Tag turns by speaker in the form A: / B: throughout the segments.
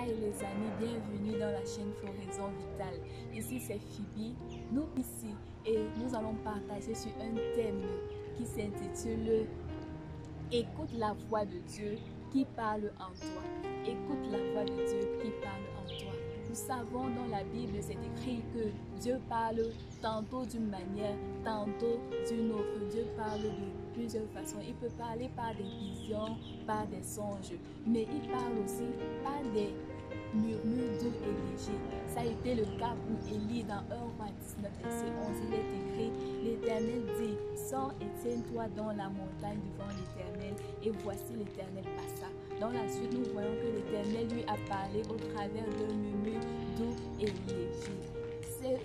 A: et les amis, bienvenue dans la chaîne Floraison Vitale. Ici c'est Phoebe, nous ici et nous allons partager sur un thème qui s'intitule Écoute la voix de Dieu qui parle en toi. Écoute la voix de Dieu qui parle en toi. Nous savons dans la Bible, c'est écrit que Dieu parle tantôt d'une manière, tantôt d'une autre. Dieu parle de plusieurs façons. Il peut parler par des visions, par des songes, mais il parle aussi par des murmures doux et légers. Ça a été le cas pour Élie dans 1 Roi 19, verset 11. Il est écrit, l'Éternel dit, sors et tiens-toi dans la montagne devant l'Éternel. Et voici l'Éternel passa. Dans la suite, nous voyons que l'Éternel lui a parlé au travers d'un murmure doux et léger.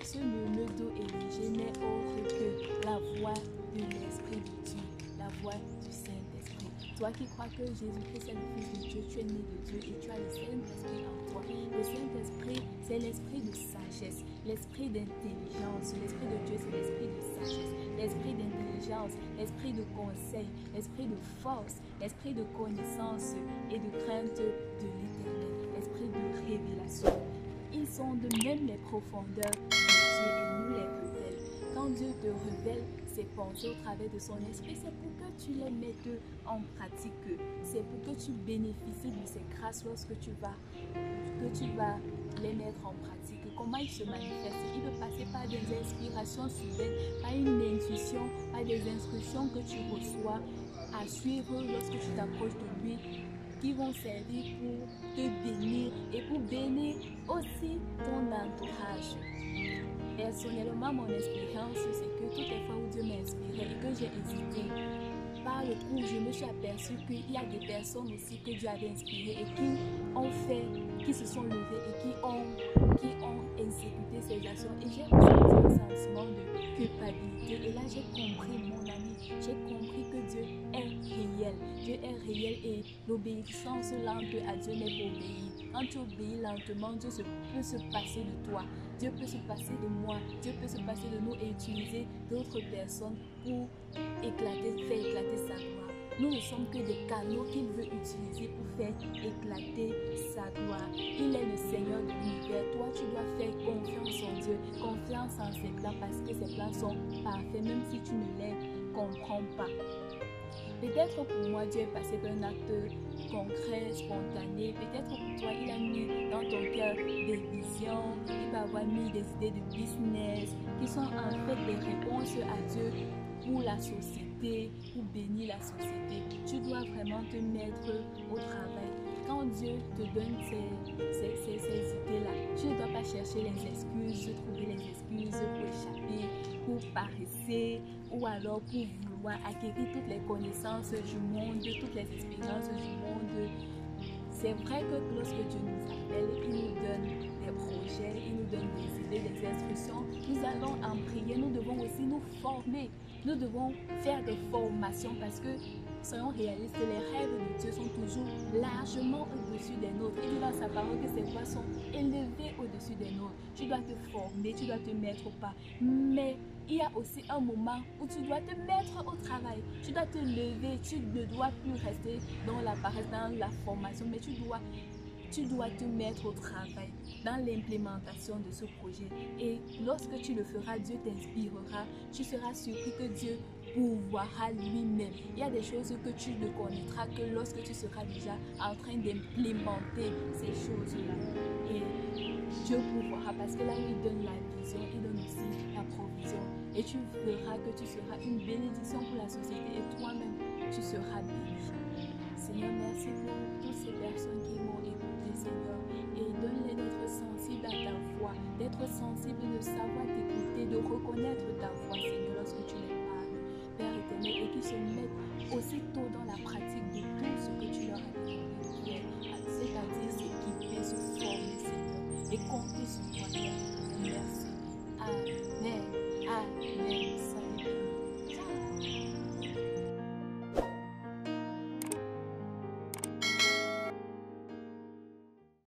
A: Ce murmure doux et léger n'est autre que la voix de l'Esprit de Dieu, la voix du Saint-Esprit. Toi qui crois que Jésus-Christ est le Fils de Dieu, tu es né de Dieu et tu as le Saint-Esprit en toi. Le Saint-Esprit, c'est l'esprit de sagesse, l'esprit d'intelligence. L'esprit de Dieu, c'est l'esprit de sagesse, l'esprit d'intelligence, l'esprit de conseil, l'esprit de force, l'esprit de connaissance et de crainte de l'Éternel, l'esprit de révélation. Ils sondent même les profondeurs de Dieu et nous les révèlent. Quand Dieu te révèle ses pensées au travers de son esprit, c'est pour que tu les mettes en pratique. C'est pour que tu bénéficies de ces grâces lorsque tu vas les mettre en pratique. Comment il se manifeste? Il peut passer par des inspirations soudaines, par une intuition, par des instructions que tu reçois à suivre lorsque tu t'approches de lui, qui vont servir pour te bénir et pour bénir aussi ton entourage. Personnellement, mon expérience, c'est que toutes les fois où Dieu m'a inspiré et que j'ai hésité, par le coup, je me suis aperçue qu'il y a des personnes aussi que Dieu avait inspirées et qui se sont levées et qui ont exécuté ces actions. Et j'ai ressenti un sentiment de culpabilité. Et là, j'ai compris, mon ami, j'ai compris que Dieu est réel. Dieu est réel et l'obéissance lente à Dieu n'est pas obéie. Quand tu obéis lentement, Dieu peut se passer de toi. Dieu peut se passer de moi. Dieu peut se passer de nous et utiliser d'autres personnes pour faire éclater sa gloire. Nous ne sommes que des canaux qu'il veut utiliser pour faire éclater sa gloire. Il est le Seigneur de l'univers. Toi, tu dois faire confiance en Dieu, confiance en ses plans parce que ses plans sont parfaits, même si tu ne les comprends pas. Peut-être pour moi, Dieu est passé par un acte concret, spontané. Peut-être pour toi, il a mis dans ton cœur des visions. Il peut avoir mis des idées de business qui sont en fait des réponses à Dieu pour la société, pour bénir la société. Tu dois vraiment te mettre au travail. Quand Dieu te donne ces idées-là, tu ne dois pas chercher les excuses, trouver les excuses pour échapper, pour paresser ou alors pour vouloir acquérir toutes les connaissances du monde, toutes les expériences du monde. C'est vrai que lorsque Dieu nous appelle, il nous donne des projets, il nous donne des idées, des instructions. Nous allons en prier, nous devons aussi nous former. Nous devons faire des formations parce que, soyons réalistes, les rêves de Dieu sont toujours largement au-dessus des nôtres. Il dit dans sa parole que ses voies sont élevées au-dessus des nôtres. Tu dois te former, tu dois te mettre au pas. Mais il y a aussi un moment où tu dois te mettre au travail. Tu dois te lever, tu ne dois plus rester dans la paresse, dans la formation, mais tu dois te mettre au travail dans l'implémentation de ce projet. Et lorsque tu le feras, Dieu t'inspirera. Tu seras surpris que Dieu pourvoira lui-même. Il y a des choses que tu ne connaîtras que lorsque tu seras déjà en train d'implémenter ces choses-là. Et Dieu pourvoira parce que là, il donne la vision, il donne aussi la provision. Et tu verras que tu seras une bénédiction pour la société et toi-même, tu seras béni. Seigneur, merci pour toutes ces personnes qui m'ont écouté, Seigneur, et donne-les d'être sensibles à ta voix, d'être sensibles de savoir t'écouter, de reconnaître ta voix, Seigneur, lorsque tu les parles, Père éternel, et qu'ils se mettent aussitôt dans la pratique de tout ce que tu leur as demandé de faire, c'est-à-dire s'équiper, se former, Seigneur, et compter sur toi.